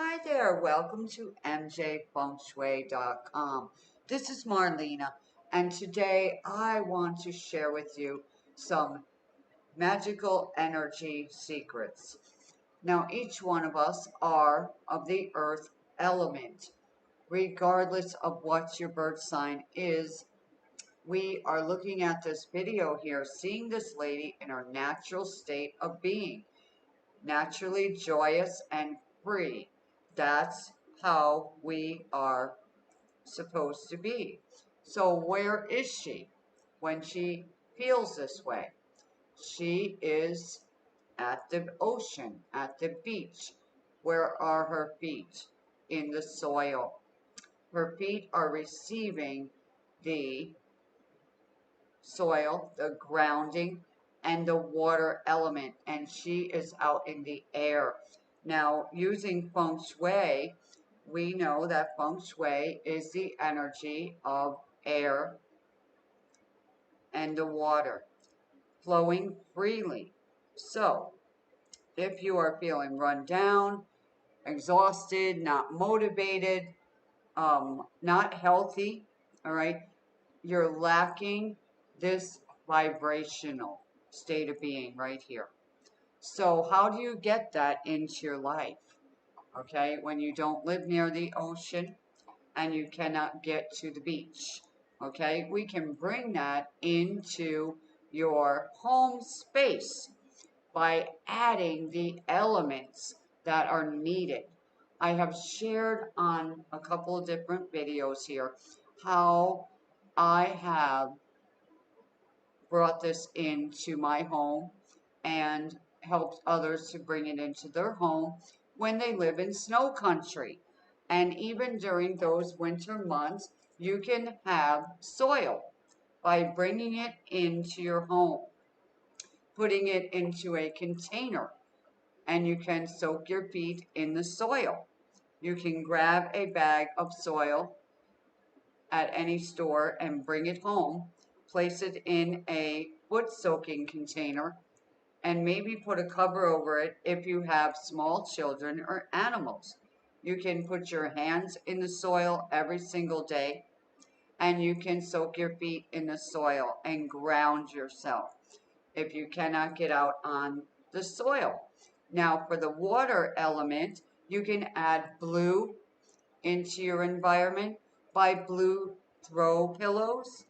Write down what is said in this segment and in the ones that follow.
Hi there, welcome to mjfengshui.com. This is Marlena, and today I want to share with you some magical energy secrets. Now, each one of us are of the earth element. Regardless of what your birth sign is, we are looking at this video here, seeing this lady in her natural state of being, naturally joyous and free. That's how we are supposed to be. So, where is she when she feels this way? She is at the ocean, at the beach. Where are her feet? In the soil. Her feet are receiving the soil, the grounding, and the water element, and she is out in the air. Now, using feng shui, we know that feng shui is the energy of air and the water flowing freely. So, if you are feeling run down, exhausted, not motivated, not healthy, all right, you're lacking this vibrational state of being right here. So, how do you get that into your life? Okay, when you don't live near the ocean and you cannot get to the beach. Okay, we can bring that into your home space by adding the elements that are needed. I have shared on a couple of different videos here how I have brought this into my home and helped others to bring it into their home when they live in snow country. And even during those winter months, you can have soil by bringing it into your home, putting it into a container, and you can soak your feet in the soil. You can grab a bag of soil at any store and bring it home, place it in a foot soaking container, and maybe put a cover over it if you have small children or animals. You can put your hands in the soil every single day, and you can soak your feet in the soil and ground yourself if you cannot get out on the soil. Now, for the water element, you can add blue into your environment by blue throw pillows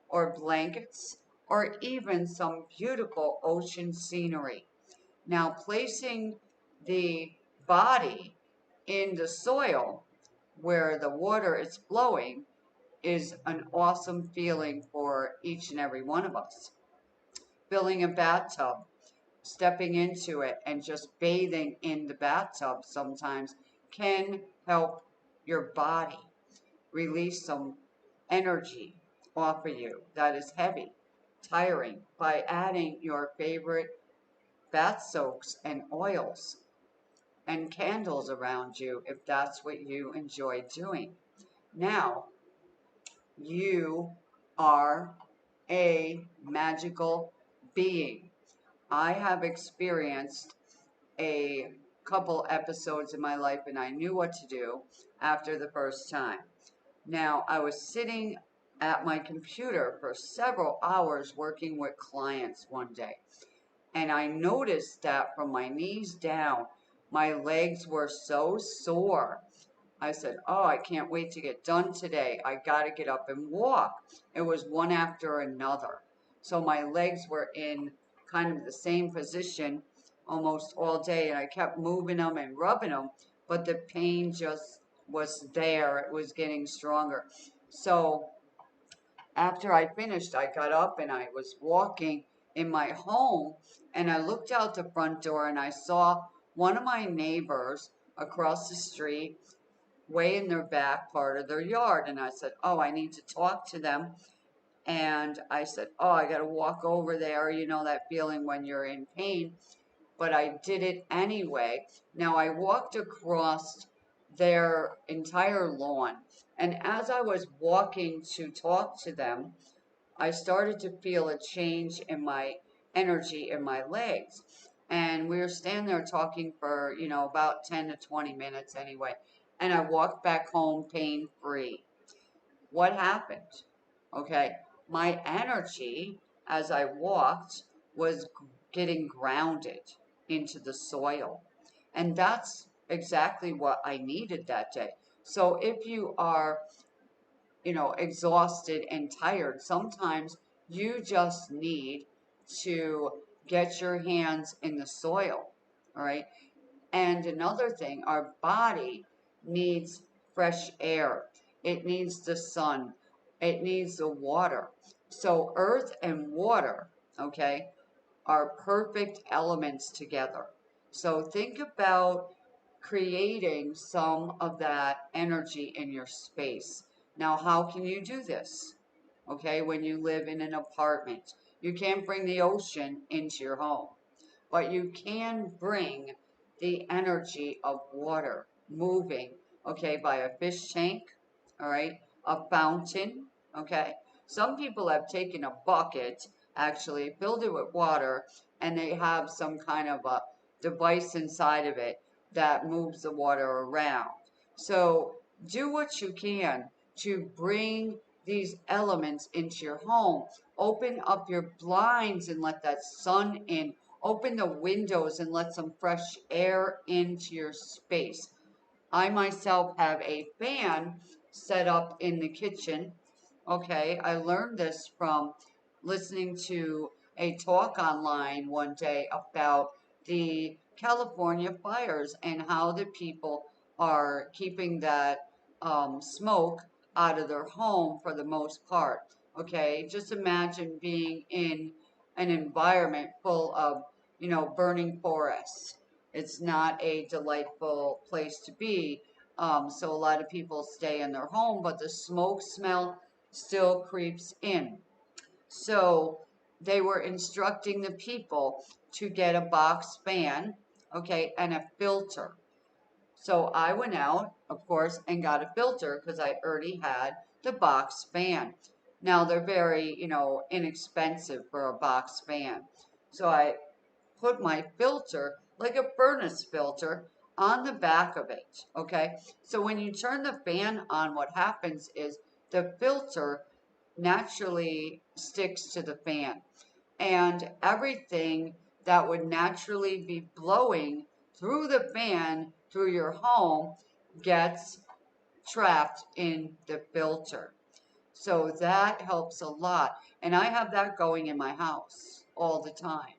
or blankets or even some beautiful ocean scenery. Now, placing the body in the soil where the water is flowing is an awesome feeling for each and every one of us. Filling a bathtub, stepping into it, and just bathing in the bathtub sometimes can help your body release some energy off of you that is heavy, tiring, by adding your favorite bath soaks and oils and candles around you if that's what you enjoy doing. Now, you are a magical being. I have experienced a couple episodes in my life and I knew what to do after the first time. Now, I was sitting at my computer for several hours working with clients one day, and I noticed that from my knees down, my legs were so sore. I said, oh, I can't wait to get done today. I got to get up and walk. It was one after another. So my legs were in kind of the same position almost all day, and I kept moving them and rubbing them, but the pain just was there. It was getting stronger. So after I finished, I got up and I was walking in my home, and I looked out the front door and I saw one of my neighbors across the street way in their back part of their yard. And I said, oh, I need to talk to them. And I said, oh, I got to walk over there. You know that feeling when you're in pain. But I did it anyway. Now, I walked across their entire lawn. And as I was walking to talk to them, I started to feel a change in my energy in my legs. And we were standing there talking for, about 10 to 20 minutes anyway. And I walked back home pain free. What happened? Okay. My energy as I walked was getting grounded into the soil. And that's exactly what I needed that day. So if you are, exhausted and tired, sometimes you just need to get your hands in the soil. All right. And another thing, our body needs fresh air. It needs the sun. It needs the water. So earth and water, okay, are perfect elements together. So think about creating some of that energy in your space. Now, how can you do this? Okay, when you live in an apartment, you can't bring the ocean into your home, but you can bring the energy of water moving, okay, by a fish tank, all right, a fountain, okay. Some people have taken a bucket, actually filled it with water, and they have some kind of a device inside of it that moves the water around. So do what you can to bring these elements into your home. Open up your blinds and let that sun in. Open the windows and let some fresh air into your space. I myself have a fan set up in the kitchen. Okay, I learned this from listening to a talk online one day about the California fires and how the people are keeping that smoke out of their home for the most part. Okay, just imagine being in an environment full of, burning forests. It's not a delightful place to be. So a lot of people stay in their home, but the smoke smell still creeps in. So they were instructing the people to get a box fan, okay, and a filter. So I went out, of course, and got a filter because I already had the box fan. Now they're very, inexpensive for a box fan. So I put my filter, like a furnace filter, on the back of it. Okay. So when you turn the fan on, what happens is the filter naturally sticks to the fan. And everything that would naturally be blowing through the fan through your home gets trapped in the filter. So that helps a lot. And I have that going in my house all the time.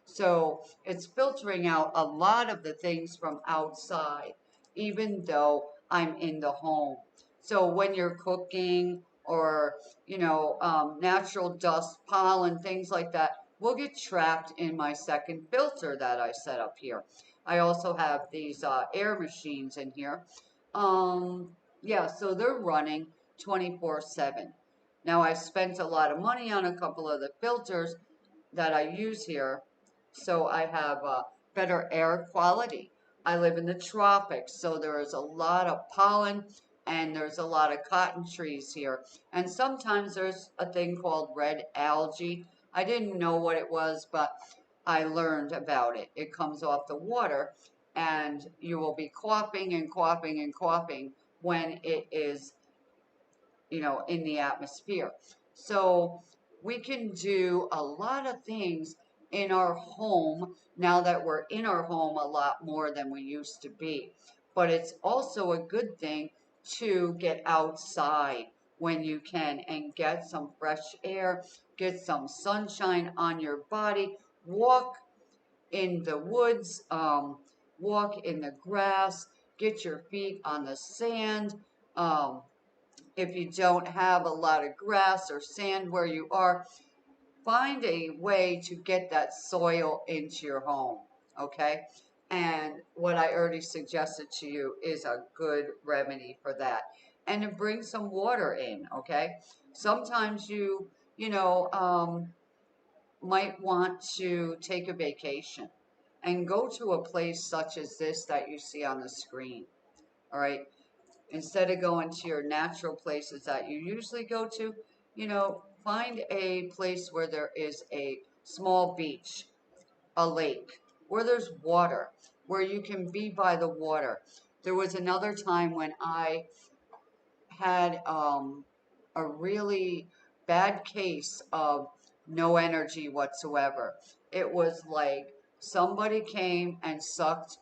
So it's filtering out a lot of the things from outside, even though I'm in the home. So when you're cooking or, natural dust, pollen, things like that, will get trapped in my second filter that I set up here. I also have these air machines in here. Um, yeah, so they're running 24/7. Now I spent a lot of money on a couple of the filters that I use here, so I have better air quality. I live in the tropics, so there is a lot of pollen and there's a lot of cotton trees here. And sometimes there's a thing called red algae. I didn't know what it was, but I learned about it. It comes off the water, and you will be coughing and coughing and coughing when it is, in the atmosphere. So we can do a lot of things in our home now that we're in our home a lot more than we used to be. But it's also a good thing to get outside when you can and get some fresh air, get some sunshine on your body, walk in the woods, walk in the grass, get your feet on the sand. Um, if you don't have a lot of grass or sand where you are, find a way to get that soil into your home, okay? And what I already suggested to you is a good remedy for that. And to bring some water in, okay? Sometimes you might want to take a vacation and go to a place such as this that you see on the screen, all right? Instead of going to your natural places that you usually go to, find a place where there is a small beach, a lake, where there's water, where you can be by the water. There was another time when I had a really bad case of no energy whatsoever. It was like somebody came and sucked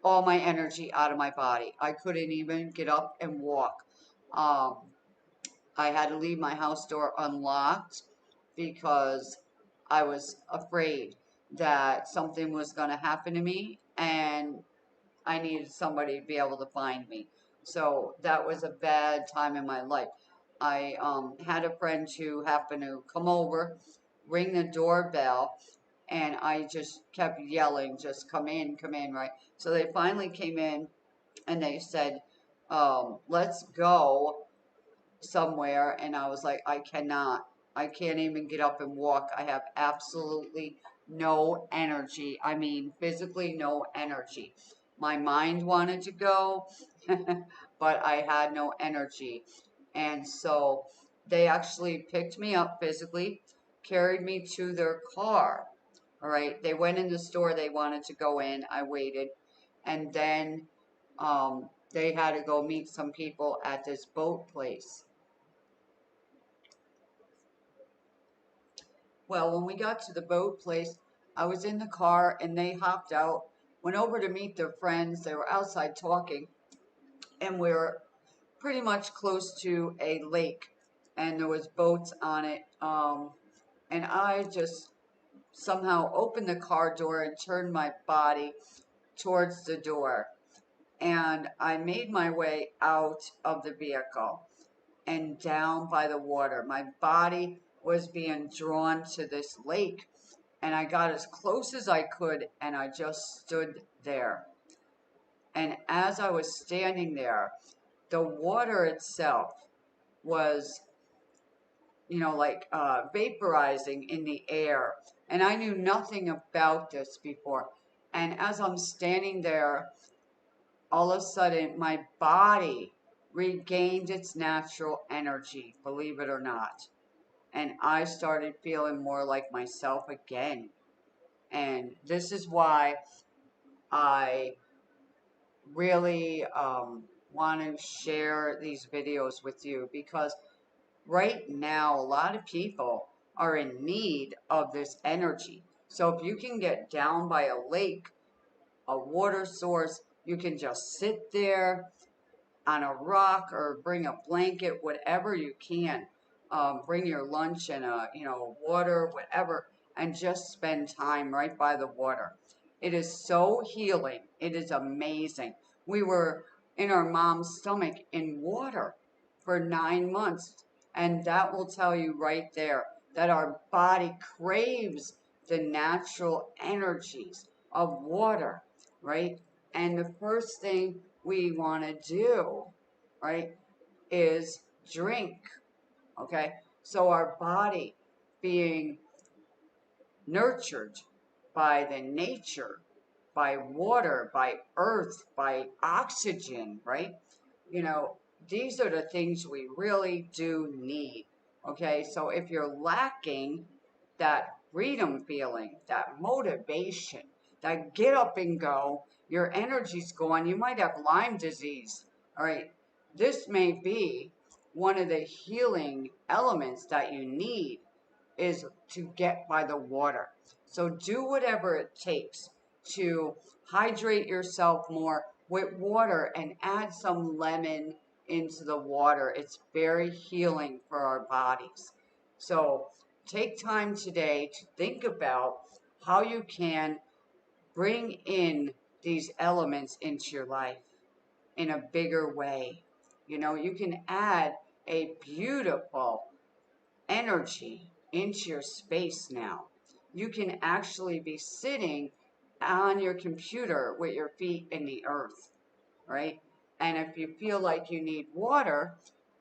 all my energy out of my body. I couldn't even get up and walk. Um, I had to leave my house door unlocked because I was afraid that something was going to happen to me and I needed somebody to be able to find me. So that was a bad time in my life. I had a friend who happened to come over, ring the doorbell, and I just kept yelling, just come in, right? So they finally came in and they said, let's go somewhere. And I was like, I cannot. I can't even get up and walk. I have absolutely no energy. I mean, physically no energy. My mind wanted to go, but I had no energy. And so they actually picked me up physically, carried me to their car. All right. They went in the store they wanted to go in. I waited. And then they had to go meet some people at this boat place. Well, when we got to the boat place, I was in the car and they hopped out, went over to meet their friends. They were outside talking, and we were pretty much close to a lake, and there was boats on it. And I just somehow opened the car door and turned my body towards the door, and I made my way out of the vehicle and down by the water. My body was being drawn to this lake, and I got as close as I could, and I just stood there. And as I was standing there, the water itself was, like vaporizing in the air. And I knew nothing about this before. And as I'm standing there, all of a sudden, my body regained its natural energy, believe it or not. And I started feeling more like myself again. And this is why I really want to share these videos with you, because right now a lot of people are in need of this energy. So if you can get down by a lake, a water source, you can just sit there on a rock or bring a blanket, whatever you can. Bring your lunch and water, whatever, and just spend time right by the water. It is so healing. It is amazing. We were in our mom's stomach in water for 9 months, and that will tell you right there that our body craves the natural energies of water, right? And the first thing we want to do, right, is drink. Okay, so our body being nurtured by the nature, by water, by earth, by oxygen, right? You know, these are the things we really do need. Okay, so if you're lacking that freedom feeling, that motivation, that get up and go, your energy's gone, you might have Lyme disease. All right, this may be one of the healing elements that you need, is to get by the water. So do whatever it takes to hydrate yourself more with water and add some lemon into the water. It's very healing for our bodies. So take time today to think about how you can bring in these elements into your life in a bigger way. You can add a beautiful energy into your space now. You can actually be sitting on your computer with your feet in the earth, right? And if you feel like you need water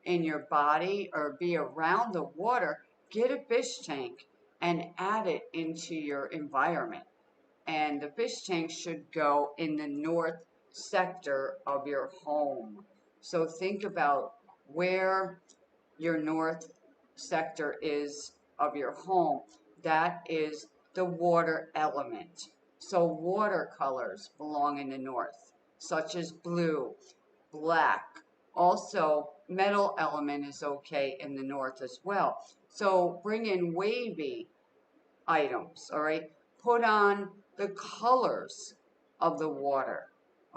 in your body or be around the water, get a fish tank and add it into your environment. And the fish tank should go in the north sector of your home. So think about where your north sector is of your home. That is the water element. So watercolors belong in the north, such as blue, black. Also, metal element is okay in the north as well. So bring in wavy items, all right? Put on the colors of the water,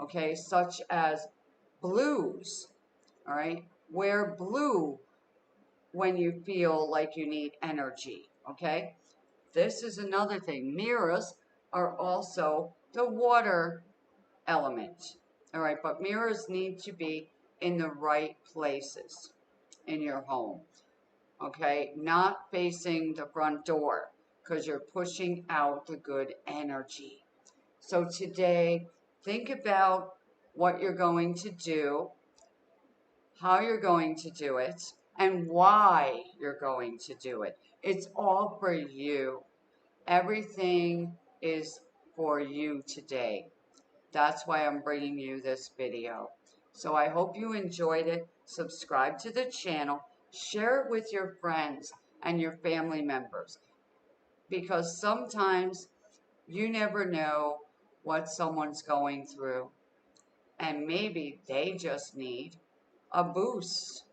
okay, such as blues, all right? Wear blue when you feel like you need energy, okay? This is another thing. Mirrors are also the water element, all right? But mirrors need to be in the right places in your home, okay? Not facing the front door because you're pushing out the good energy. So today, think about what you're going to do, how you're going to do it, and why you're going to do it. It's all for you. Everything is for you today. That's why I'm bringing you this video. So I hope you enjoyed it. Subscribe to the channel. Share it with your friends and your family members. Because sometimes you never know what someone's going through. And maybe they just need a boost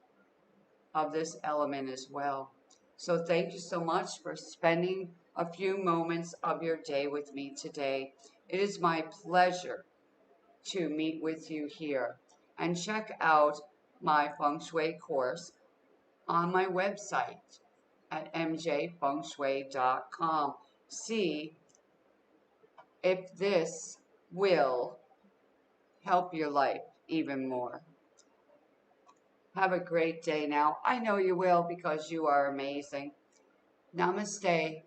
of this element as well. So thank you so much for spending a few moments of your day with me today. It is my pleasure to meet with you here. And check out my feng shui course on my website at mjfengshui.com. See if this will help your life even more. Have a great day now. I know you will because you are amazing. Namaste.